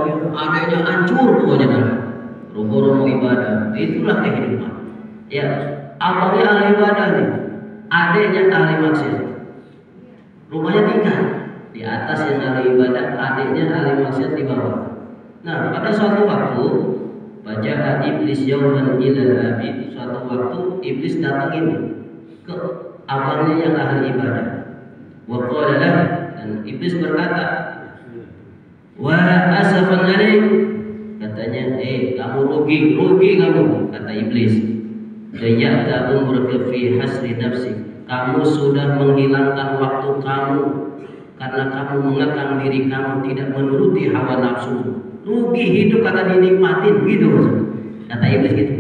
ya, adanya hancur pokoknya kan. Romo-romo ibadah, itulah kehidupan. Ya, abangnya ahli ibadah nih, adanya ahli maksiat. Rumahnya tinggal di atas yang ahli ibadah, adanya ahli maksiat di bawah. Nah, pada suatu waktu baca iblis yauman ilal abid, suatu waktu iblis datangin ke abangnya yang ahli ibadah. Wa qala lahu, dan iblis berkata, wa asafan alaik, katanya, kamu rugi kamu, kata iblis. Dayya'ta umraka fi hasri nafsi, kamu sudah menghilangkan waktu kamu karena kamu mengekang diri kamu tidak menuruti hawa nafsu. Rugi hidup kata dinikmatin gitu, kata iblis gitu.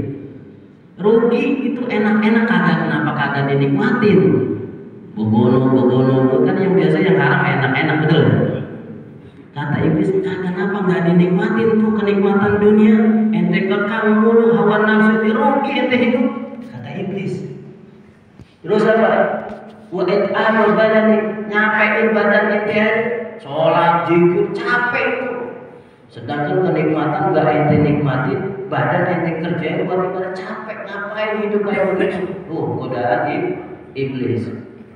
Rugi itu enak-enak kenapa kagak dinikmatin? Bogono kan yang biasa yang haram enak-enak, betul. Kata iblis, kenapa nggak dinikmatin tuh kenikmatan dunia? Ente kekang mulu hawa nafsu, itu rugi ente hidup, kata iblis. Terus apa? Wa it'amul badani, nyapein badan ente, sholat, zikir, capek itu. Sedangkan kenikmatan nggak ente nikmatin, badan ente kerjain buat ibadah, capek, ngapain hidup kayak begitu? Godaan iblis.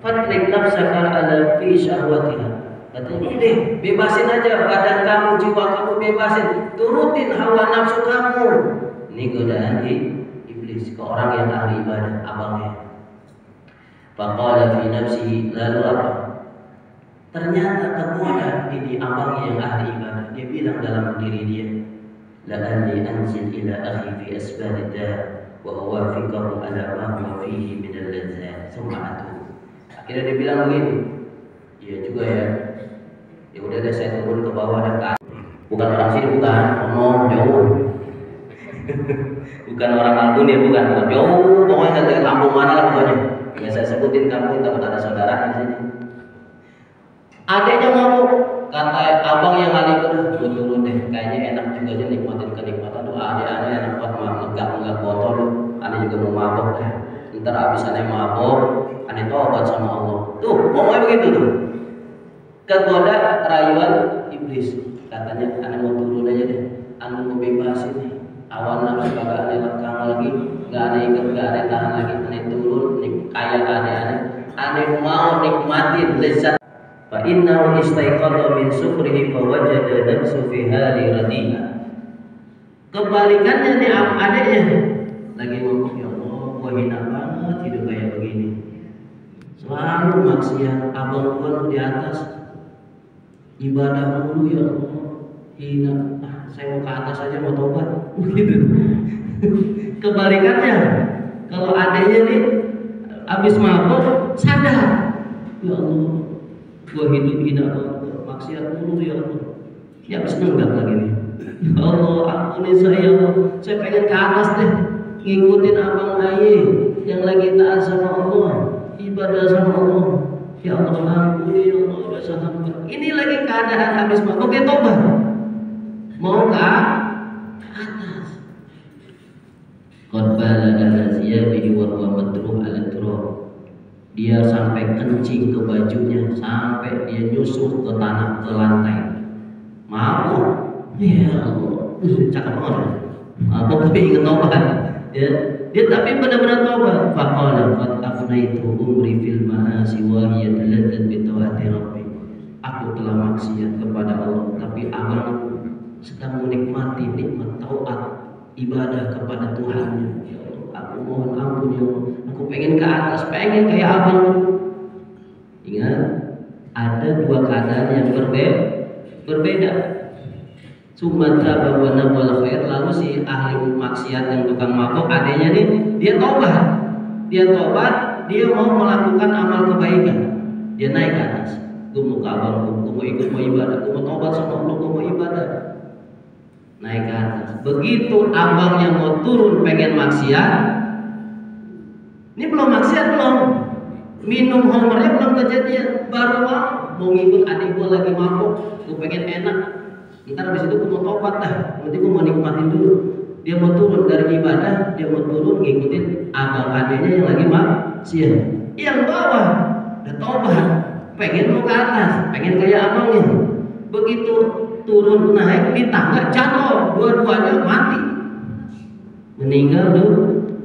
Fatrik nafsaka ala fi syahwatiha, katanya udah bebasin aja badan kamu, jiwa kamu bebasin, turutin hawa nafsu kamu. Ini godaan iblis ke orang yang ahli ibadah, abangnya. Faqala fi nafsihi, lalu apa? Ternyata kemudian ini abangnya yang ahli ibadah, dia bilang dalam diri dia, la'alli anzil ila akhi fi asbalid dar wa awafiqahu ala ma huwa fihi min al-lazzat thumma atu. Akhirnya dia bilang begini, iya juga ya. Ya udah deh, saya turun ke bawah dan ke atas. Bukan orang sini, bukan, jauh. Bukan orang Albun ya, bukan jauh. Pokoknya dari kampung mana lah pokoknya. Ya saya sebutin kampung, takut ada saudara di sini. Adanya mabuk, kata abang yang kali itu, turun deh. Kayaknya enak juga aja nikmatin kenikmatan tuh. Adik-adik enak buat megak botol. Ane juga mau mabuk deh. Ntar abis ane mabuk, ane tobat sama Allah. Tuh, ngomongnya begitu tuh. Kegoda rayuan iblis. Katanya, ane mau turun aja deh. Ane mau bebasin nih. Awan nafsu kagak ane lekang lagi. Gak ane ikat, gak ane tahan lagi. Ane turun, kayak ane. Ane mau nikmatin lezat. Fa innahu istaiqadha min sukrihi fa wajada nafsu fi hali radiyah. Kebalikannya nih adanya lagi ngomong, ya Allah, gua hina banget hidup kayak begini. Selalu maksiat, abang gua di atas ibadah mulu, ya Allah, hina. Saya mau ke atas aja mau tobat. Gitu. Kebalikannya, kalau adanya nih habis mabuk sadar, ya Allah, gua hidup hina banget, maksiat mulu ya Allah. Ya habis nenggak lagi nih. Ya Allah, ampuni saya pengen ke atas deh, ngikutin abang ayah yang lagi taat sama Allah, ibadah sama Allah. Ya Allah, ampuni ya Allah, dosa hamba. Ini lagi keadaan habis mabuk, dia tobat, mau ke atas. Qad balagha al-ziyabihi wa huwa madruh ala turab. Dia sampai kencing ke bajunya, sampai dia nyusuh ke tanah, ke lantai. Mabuk, ya Allah, cakep banget. Mabuk tapi ingat tobat. Ya, dia tapi benar-benar tobat. Faqala qad afnaitu umri fil ma'asi wa hiya talazzat bi tawati rabbi. Aku telah maksiat kepada Allah, tapi abang sedang menikmati nikmat taat ibadah kepada Tuhannya. Ya Allah, aku mohon ampun ya Allah. Aku pengen ke atas, pengen kayak abang. Ingat, ada dua keadaan yang berbeda. Sumatra bahwa nawal khair, lalu si ahli maksiat yang tukang mabuk adanya nih, dia tobat, dia mau melakukan amal kebaikan. Dia naik ke atas. Gue mau ke abang, gue mau ikut mau ibadah, gue mau tobat sama Allah, gue mau ibadah. Naik ke atas. Begitu abangnya mau turun pengen maksiat, ini belum maksiat belum, minum homernya belum kejadian, baru mau ngikut adik gue lagi mabuk, gue pengen enak. Ntar habis itu gue mau tobat dah, nanti gue mau nikmatin dulu. Dia mau turun dari ibadah, dia mau turun ngikutin abang adiknya yang lagi maksiat. Yang bawah udah tobat, pengen mau ke atas, pengen kayak abangnya. Begitu turun naik di tangga jatuh, dua-duanya mati, meninggal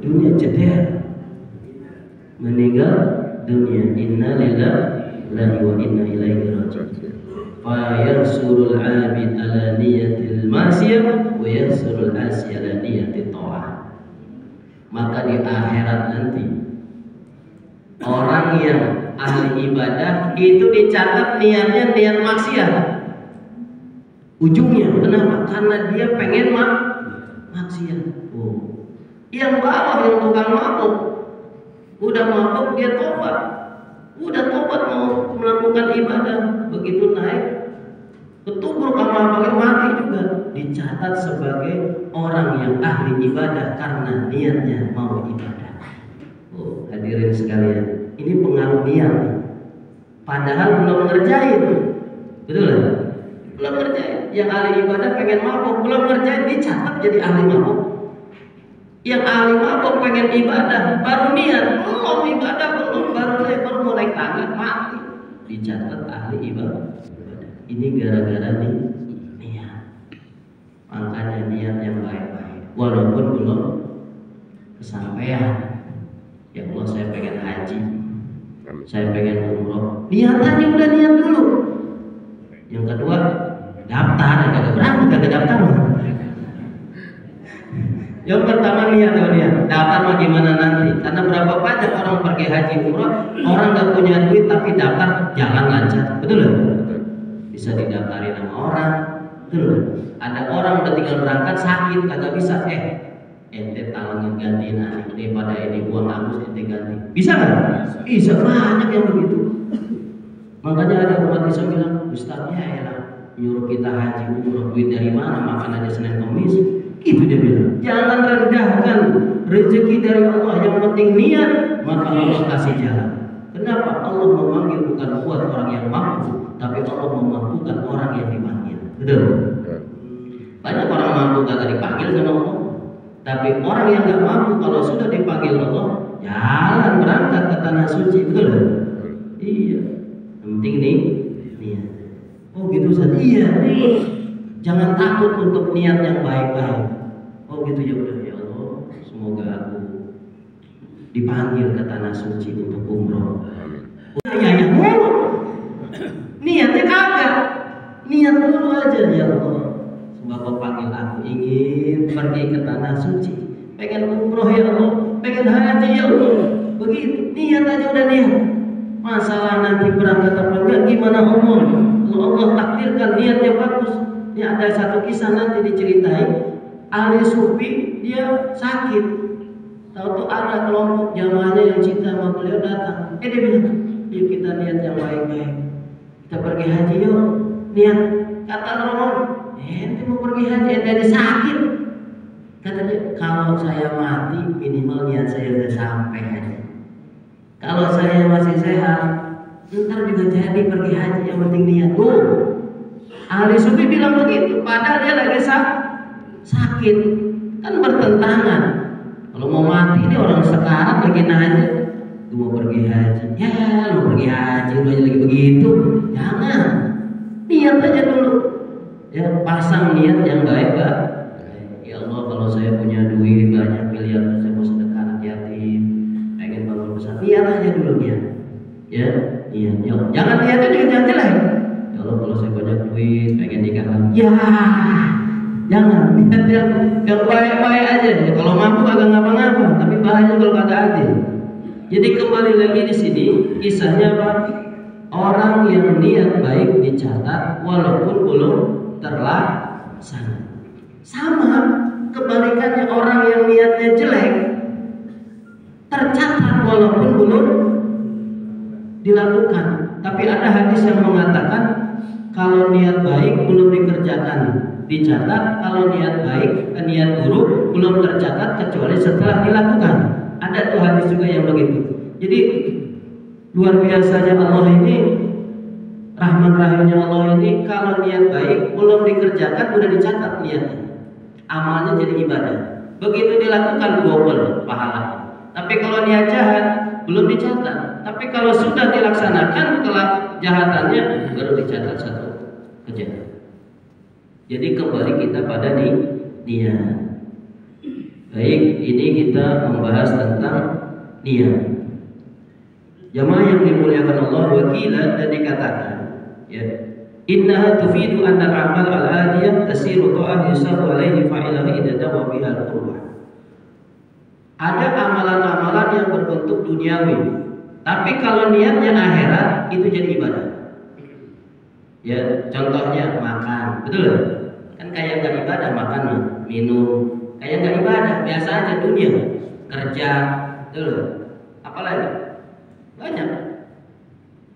dunia, jeder, meninggal dunia. Inna lillahi wa inna ilaihi raji'un. Fa yansurul 'abid ala niyatil masiyah wa yansurul 'asi ala niyatit ta'ah. Maka di akhirat nanti orang yang ahli ibadah itu dicatat niatnya niat maksiat. Ujungnya kenapa? Karena dia pengen maksiat. Oh. Yang bawah yang tukang mabuk, udah mabuk dia tobat, udah tobat mau melakukan ibadah, begitu naik ketubruk sama pakai mati juga, dicatat sebagai orang yang ahli ibadah karena niatnya mau ibadah. Oh, hadirin sekalian, ini pengaruh niat. Padahal belum ngerjain, betul lah? Belum ngerjain. Yang ahli ibadah pengen mabuk, belum ngerjain, dicatat jadi ahli mabuk. Yang ahli mabuk pengen ibadah, baru niat, belum ibadah, baru mau naik tangga, mati, dicatat ahli ibadah. Ini gara-gara niat. Makanya niat yang baik-baik, walaupun belum kesampaian. Ya Allah, saya pengen haji, saya pengen umroh, niatannya udah niat dulu. Yang kedua, daftar, kagak berangkat, kagak daftar. Yang pertama niat, daftar mah gimana nanti? Karena berapa banyak orang pergi haji umroh, orang nggak punya duit tapi daftar jalan lancar, betul nggak? Bisa didaftarin sama orang, betul nggak? Ada orang udah tinggal berangkat sakit, kagak bisa, ente talangin gantiin anak ini pada ini uang agus ente ganti, bisa nggak? Bisa, banyak yang begitu. Makanya ada umat Islam bilang, Ustaznya elah nyuruh kita haji umroh, duit dari mana, makan aja Senin Kamis. Itu dia bilang, jangan rendahkan rezeki dari Allah, yang penting niat, maka Allah kasih jalan. Kenapa? Allah memanggil bukan buat orang yang mampu, tapi Allah memampukan orang yang dipanggil. Betul? Banyak orang mampu kagak dipanggil sama Allah, tapi orang yang gak mampu kalau sudah dipanggil Allah, jalan berangkat ke tanah suci. Betul? Iya. Yang penting nih niat. Oh gitu Ustaz. Iya. Jangan takut untuk niat yang baik-baik. Oh gitu, ya udah, ya Allah, semoga aku dipanggil ke tanah suci untuk umroh. Ya mulu. Niatnya kagak. Niat dulu aja, ya Allah, semoga panggil aku ingin pergi ke tanah suci, pengen umroh ya Allah, pengen haji ya Allah. Begitu, niat aja udah niat. Masalah nanti berangkat apa enggak gimana Allah? Kalau Allah takdirkan niatnya bagus. Ya ada satu kisah nanti diceritain, ahli sufi dia sakit, tahu ada kelompok jamaahnya yang cinta sama beliau datang, dia bilang, yuk kita niat yang baik-baik, kita pergi haji yuk, niat. Kata orang, ente mau pergi haji, ente ada sakit, katanya kalau saya mati minimal niat saya udah sampai haji, kalau saya masih sehat ntar juga jadi pergi haji, yang penting niat. Tuh ahli sufi bilang begitu, padahal dia lagi sakit, kan bertentangan. Kalau mau mati ini orang sekarang lagi nanya, gue mau pergi haji, ya lu pergi haji, lu aja lagi begitu, jangan, niat aja dulu, ya pasang niat yang baik. Ya Allah, kalau saya punya duit banyak miliar, saya mau sedekah anak yatim, pengen bangun besar, niat aja dulu niat, ya niat, jangan niatnya juga jelek. Ya Allah, kalau saya banyak duit, pengen nikah lagi. Ya, jangan. Niat yang baik-baik aja. Kalau mampu agak ngapa-ngapa, tapi bahaya kalau kagak adil. Jadi kembali lagi di sini, kisahnya apa? Orang yang niat baik dicatat walaupun belum terlaksana. Sama kebalikannya, orang yang niatnya jelek tercatat walaupun belum dilakukan. Tapi ada hadis yang mengatakan kalau niat baik belum dikerjakan dicatat, kalau niat baik niat buruk belum tercatat kecuali setelah dilakukan. Ada tuh hadis juga yang begitu. Jadi luar biasanya Allah ini, rahman rahimnya Allah ini, kalau niat baik belum dikerjakan udah dicatat niatnya, amalnya jadi ibadah, begitu dilakukan double pahalanya. Tapi kalau niat jahat belum dicatat, tapi kalau sudah dilaksanakan kelak jahatannya baru dicatat satu kejahatan. Jadi kembali kita pada niat. Baik, ini kita membahas tentang niat. Jamaah yang dimuliakan Allah, wakilan dan dikatakan, ya, innaha tufidu anna al-amal al-adiyah tasiru ta'ah yusabu alaihi fa'ilahu idza dawa biha al-qurbah. Ada amalan-amalan yang berbentuk duniawi, tapi kalau niatnya akhirat itu jadi ibadah. Ya, contohnya makan, betul kan? Kan kayak nggak ibadah makan, minum, kayak nggak ibadah, biasa aja dunia, kerja, betul. Apalagi banyak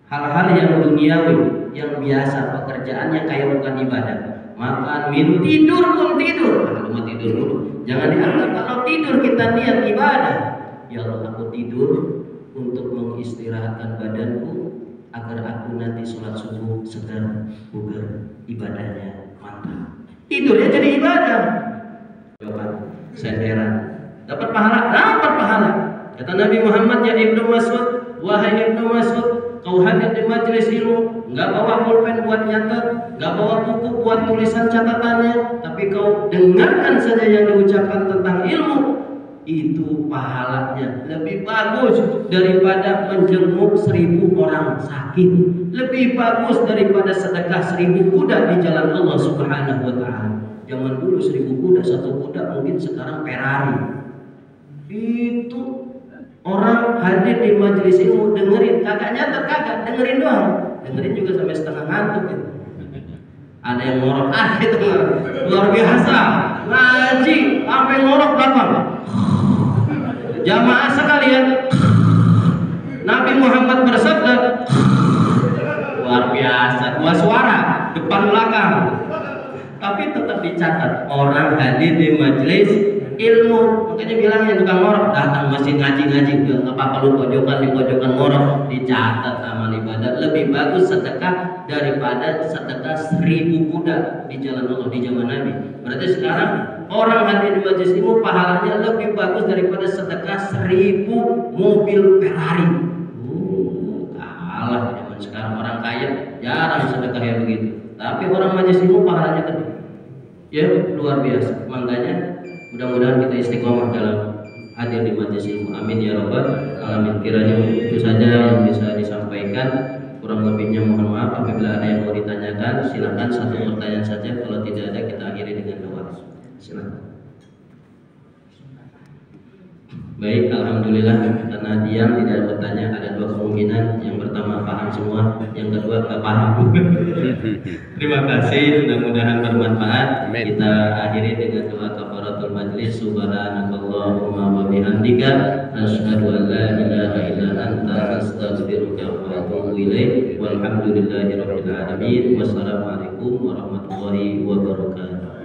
hal-hal yang duniawi, yang biasa, pekerjaan yang kayak bukan ibadah. Makan, minum, tidur pun tidur. Kalau cuma tidur dulu, jangan dianggap kalau tidur kita niat ibadah. Ya Allah, aku tidur untuk mengistirahatkan badanku agar aku nanti sholat subuh segar bugar, ibadahnya mantap. Tidurnya jadi ibadah. Coba saya heran, dapat pahala, dapat pahala. Kata Nabi Muhammad, ya Ibnu Mas'ud, wahai Ibnu Mas'ud, kau hadir di majelis ilmu, nggak bawa pulpen buat nyatet, nggak bawa buku buat tulisan catatannya, tapi kau dengarkan saja yang diucapkan tentang ilmu, itu pahalanya lebih bagus daripada menjenguk 1000 orang sakit, lebih bagus daripada sedekah 1000 kuda di jalan Allah Subhanahu wa Ta'ala. Zaman dulu 1000 kuda, satu kuda mungkin sekarang Ferrari. Itu orang hadir di majelis ilmu, dengerin, kagak nyatet, kagak, dengerin doang. Dengerin juga sampai setengah ngantuk gitu. Ada yang ngorok, itu luar biasa. Ngaji sampai ngorok belakang. Jamaah sekalian, Nabi Muhammad bersabda, luar biasa, 2 suara, depan belakang. Tapi tetap dicatat orang hadir di majelis ilmu. Makanya bilang yang tukang ngorok datang masih ngaji-ngaji, nggak apa-apa lu pojokan di pojokan ngorok, dicatat amal ibadah. Lebih bagus sedekah daripada sedekah 1000 kuda di jalan Allah di zaman Nabi. Berarti sekarang orang hadir di majelis ilmu pahalanya lebih bagus daripada sedekah 1000 mobil Ferrari. Kalah zaman sekarang, orang kaya jarang sedekah kayak begitu. Tapi orang majelis ilmu pahalanya gede. Ya, luar biasa. Makanya mudah-mudahan kita istiqomah dalam hadir di majelis ilmu. Amin ya rabbal alamin. Kiranya itu saja yang bisa disampaikan. Kurang lebihnya mohon maaf. Apabila ada yang mau ditanyakan, silakan satu pertanyaan saja. Kalau tidak ada, kita akhiri dengan doa. Silakan. Baik, alhamdulillah, karena Dian tidak bertanya, ada 2 kemungkinan. Yang pertama paham semua, yang kedua nggak paham. Terima kasih, mudah-mudahan bermanfaat. Kita akhiri dengan doa kafaratul majlis. Subhanakallahumma wa bihamdika, asyhadu an la ilaha illa anta, astaghfiruka wa atubu ilaik. Walhamdulillahirabbil alamin. Wassalamualaikum warahmatullahi wabarakatuh.